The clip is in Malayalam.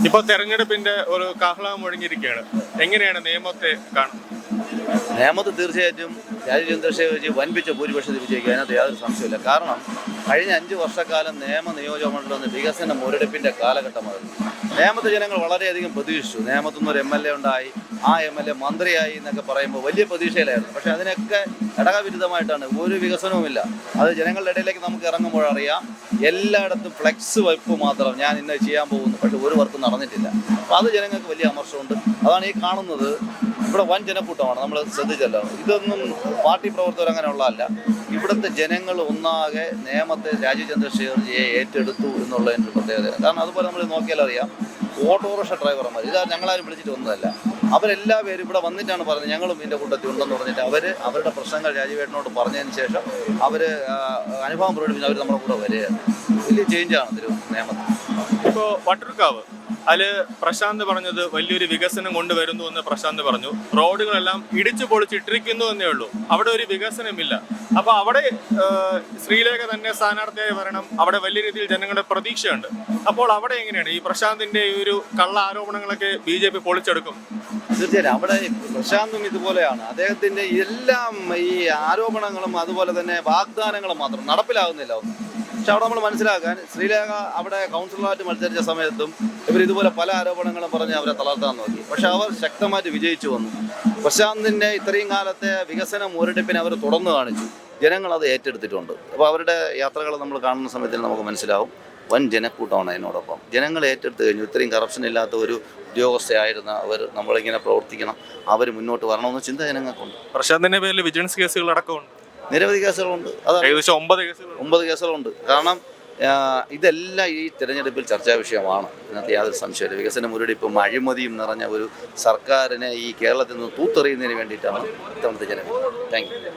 ഇപ്പോൾ തെരഞ്ഞെടുപ്പിന്റെ ഒരു കാഹളം മുഴങ്ങിയിരിക്കുകയാണ്. എങ്ങനെയാണ് നിയമത്തെ കാണുന്നത്? നേമത്ത് തീർച്ചയായിട്ടും രാജീവ് ചന്ദ്രശേഖർ വൻപിച്ച ഭൂരിപക്ഷത്തിൽ വിജയിക്കുക, അതിനകത്ത് യാതൊരു സംശയമില്ല. കാരണം കഴിഞ്ഞ 5 വർഷക്കാലം നിയോജക മണ്ഡലം വികസന മുരടിപ്പിൻ്റെ കാലഘട്ടമായിരുന്നു. നേമത്തെ ജനങ്ങൾ വളരെയധികം പ്രതീക്ഷിച്ചു. നേമത്തുനിന്ന് ഒരു MLA ഉണ്ടായി, ആ MLA മന്ത്രിയായി എന്നൊക്കെ പറയുമ്പോൾ വലിയ പ്രതീക്ഷയിലായിരുന്നു. പക്ഷേ അതിനൊക്കെ ഘടകവിരുദ്ധമായിട്ടാണ്, ഒരു വികസനവുമില്ല. അത് ജനങ്ങളുടെ ഇടയിലേക്ക് നമുക്ക് ഇറങ്ങുമ്പോഴറിയാം, എല്ലായിടത്തും ഫ്ലെക്സ് വയ്പ്പ് മാത്രം, ഞാൻ ഇന്ന് ചെയ്യാൻ പോകുന്നു, പക്ഷേ ഒരു വർക്ക് നടന്നിട്ടില്ല. അപ്പോൾ അത് ജനങ്ങൾക്ക് വലിയ അമർഷമുണ്ട്. അതാണ് ഈ കാണുന്നത്. ഇവിടെ വൻ ജനക്കൂട്ടമാണ്, നമ്മൾ ശ്രദ്ധിച്ചല്ലോ. ഇതൊന്നും പാർട്ടി പ്രവർത്തകർ അങ്ങനെയുള്ളതല്ല. ഇവിടുത്തെ ജനങ്ങൾ ഒന്നാകെ നേമത്തെ രാജീവ് ചന്ദ്രശേഖർജിയെ ഏറ്റെടുത്തു എന്നുള്ളതിൻ്റെ പ്രത്യേകത. കാരണം അതുപോലെ നമ്മൾ നോക്കിയാലറിയാം, ഓട്ടോറിക്ഷ ഡ്രൈവർമാർ, ഇതാ ഞങ്ങളാരും വിളിച്ചിട്ട് ഒന്നുമല്ല, അവരെല്ലാ പേരും ഇവിടെ വന്നിട്ടാണ് പറഞ്ഞത്, ഞങ്ങളും ഇതിൻ്റെ കൂട്ടത്തിൽ ഉണ്ടെന്ന് പറഞ്ഞിട്ട് അവരുടെ പ്രശ്നങ്ങൾ രാജീവേട്ടനോട് പറഞ്ഞതിന് ശേഷം അവർ അനുഭവം പ്രകടിപ്പിച്ച് അവർ നമ്മുടെ കൂടെ വരികയാണ്. വലിയ ചേഞ്ചാണ് നേമത്ത്. ഇപ്പോൾ വട്ടിയൂർക്കാവ് അതിൽ പ്രശാന്ത് പറഞ്ഞത് വലിയൊരു വികസനം കൊണ്ടുവരുന്നു എന്ന് പ്രശാന്ത് പറഞ്ഞു. റോഡുകളെല്ലാം ഇടിച്ചു പൊളിച്ചിട്ടിരിക്കുന്നു എന്നേ ഉള്ളൂ, അവിടെ ഒരു വികസനമില്ല. അപ്പോൾ അവിടെ ശ്രീലേഖ തന്നെ സ്ഥാനാർത്ഥിയായി വരണം, അവിടെ വലിയ രീതിയിൽ ജനങ്ങളുടെ പ്രതീക്ഷയുണ്ട്. അപ്പോൾ അവിടെ എങ്ങനെയാണ് ഈ പ്രശാന്തിന്റെ ഈ ഒരു കള്ള ആരോപണങ്ങളൊക്കെ BJP പൊളിച്ചെടുക്കും? തീർച്ചയായും അവിടെ പ്രശാന്തും ഇതുപോലെയാണ്. അദ്ദേഹത്തിൻ്റെ എല്ലാം ഈ ആരോപണങ്ങളും അതുപോലെ തന്നെ വാഗ്ദാനങ്ങളും മാത്രം നടപ്പിലാകുന്നില്ല ഒന്നും. പക്ഷെ അവിടെ നമ്മൾ മനസ്സിലാക്കാൻ, ശ്രീലേഖ അവിടെ കൗൺസിലറായിട്ട് മത്സരിച്ച സമയത്തും ഇവർ ഇതുപോലെ പല ആരോപണങ്ങളും പറഞ്ഞ് അവരെ തളർത്താൻ നോക്കി. പക്ഷെ അവർ ശക്തമായിട്ട് വിജയിച്ചു വന്നു. പ്രശാന്തിൻ്റെ ഇത്രയും കാലത്തെ വികസന മുരടിപ്പിനെ അവർ തുറന്നു കാണിച്ചു. ജനങ്ങളത് ഏറ്റെടുത്തിട്ടുണ്ട്. അപ്പോൾ അവരുടെ യാത്രകൾ നമ്മൾ കാണുന്ന സമയത്തിൽ നമുക്ക് മനസ്സിലാവും, വൻ ജനക്കൂട്ടമാണ് അതിനോടൊപ്പം. ജനങ്ങൾ ഏറ്റെടുത്ത് കഴിഞ്ഞു. ഇത്രയും കറപ്ഷൻ ഇല്ലാത്ത ഒരു ഉദ്യോഗസ്ഥയായിരുന്ന അവർ നമ്മളിങ്ങനെ പ്രവർത്തിക്കണം, അവർ മുന്നോട്ട് വരണമെന്ന് ചിന്ത ജനങ്ങൾക്കുണ്ട്. പ്രശാന്തിന്റെ പേരിൽ വിജിലൻസ് കേസുകൾ അടക്കമുണ്ട്, നിരവധി കേസുകളുണ്ട്. അത് ഏകദേശം 9 കേസുകളുണ്ട്. കാരണം ഇതെല്ലാം ഈ തിരഞ്ഞെടുപ്പിൽ ചർച്ചാ വിഷയമാണ്. ഇതിനകത്ത് യാതൊരു സംശയമില്ല. വികസന മുരടിപ്പും അഴിമതിയും നിറഞ്ഞ ഒരു സർക്കാരിനെ ഈ കേരളത്തിൽ നിന്ന് തൂത്തെറിയുന്നതിന് വേണ്ടിയിട്ടാണ് ഇത്തവണത്തെ ജനങ്ങൾ. Thank you.